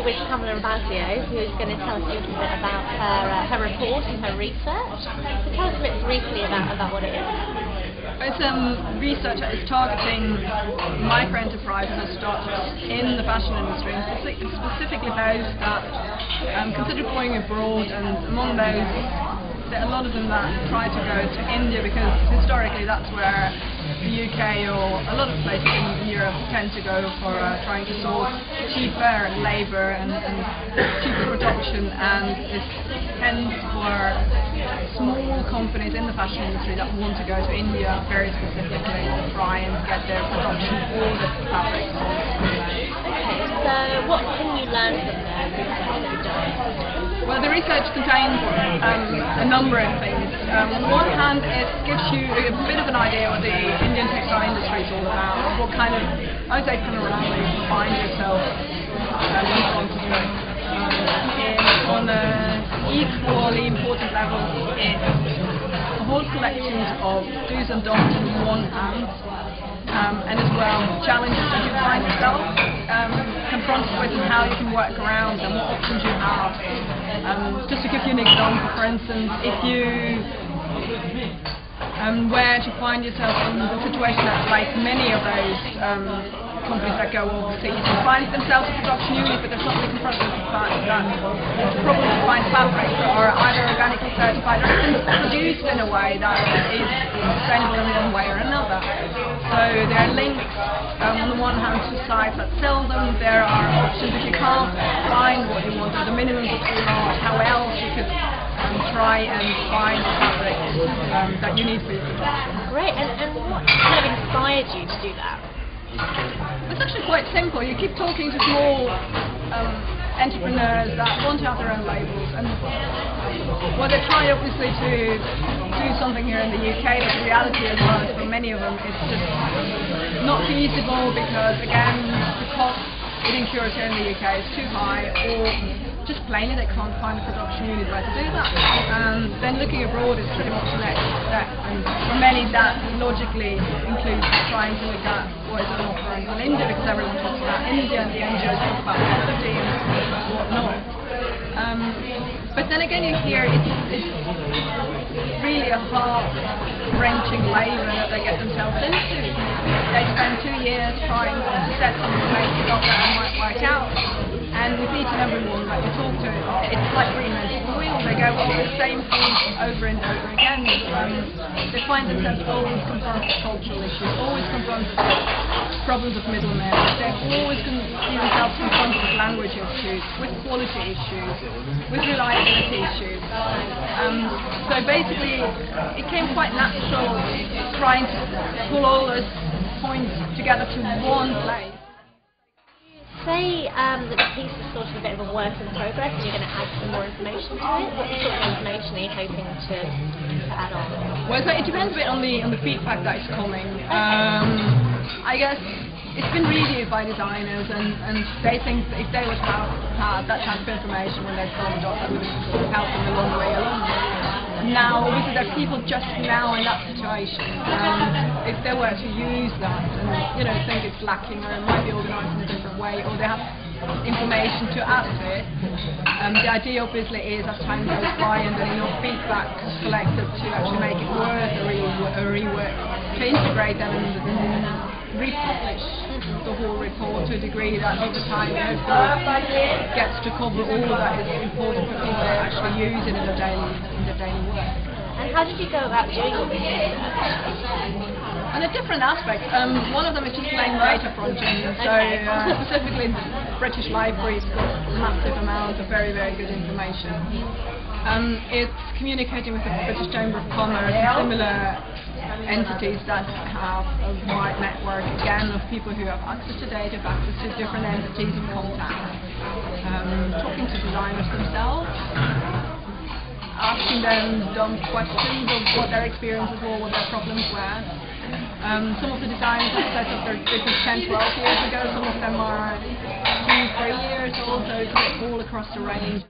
interview with Pamela Ravasio, who is going to tell us a little bit about her report and her research. So tell us a bit briefly about what it is. It's research that is targeting micro-enterprises and startups in the fashion industry, and specifically those that consider going abroad, and among those, there are a lot of them that try to go to India because historically that's where the UK or a lot of places in Europe tend to go for trying to source cheaper labour and cheaper production, and it's hence for small companies in the fashion industry that want to go to India very specifically to try and get their production for the fabrics. Okay, so what can you learn from the research that you've done? Well, the research contains a number of things. On the one hand, it gives you a bit of an idea what the Indian textile industry is all about, what kind of, I would say, panorama you find yourself in front of it. On an equally important level, it's a whole collection of do's and don'ts on one hand, and as well challenges that you find yourself confronted with and how you can work around and what options you have. Just to give you an example, for instance, if you where to find yourself in a situation that's like many of those companies that go overseas and find themselves a production unit, but they're suddenly confronted with the fact that it's probably to find fabrics that are either organically certified or even produced in a way that is sustainable in one way or another. So there are links on the one hand to sites that sell them. There are options if you can't find what you want, or the minimums are too large, how else you could try and find the fabrics that you need for your production. Great, and what kind of inspired you to do that? It's actually quite simple. You keep talking to small entrepreneurs that want to have their own labels, and well, they try obviously to do something here in the UK, but the reality as well is for many of them it's just not feasible because, again, the cost it incurs here in the UK is too high, or just plainly they can't find a production unit where to do that. And then looking abroad is pretty much the next step, and for many that logically includes trying to look at what is on offer in India, because everyone talks about India and the NGOs talk about poverty and whatnot. But then again, you hear it's really a heart-wrenching labour that they get themselves into. They spend 2 years trying to set something to make it up that might work out. And with each and every one that you talk to, it's like reinventing the wheel. They go over the same things over and over again. They find themselves always confronted with cultural issues, always confronted with problems of middlemen. They always see themselves confronted with language issues, with quality issues, with reliability issues. So basically, it came quite natural trying to pull all those points together to one place. Say that the piece is sort of a bit of a work in progress and you're going to add some more information to it. What sort of information are you hoping to add on? Well, so it depends a bit on the feedback that is coming. I guess it's been reviewed by designers, and they think that if they would have had that type of information when they started off, that would help them a long way along. Now, obviously, there are people just now in that situation. If they were to use that and think it's lacking, or it might be organised in a different way, or they have information to add to it, the idea obviously is as time goes by and then enough feedback is collected to actually make it worth a rework, to integrate them and republish the whole report to a degree that over time hopefully gets to cover all that is important for people to actually use it in their daily work. And how did you go about doing all this research? And a different aspect. One of them is just plain data crunching. So specifically, the British Library's got a massive amount of very, very good information. It's communicating with the British Chamber of Commerce and similar entities that have a wide network, again, of people who have access to data, have access to different entities and contacts. Talking to designers themselves, asking them dumb questions of what their experiences were, what their problems were. Some of the designers have set up their business 10, 12 years ago, some of them are 2, 3 years old, so it's all across the range.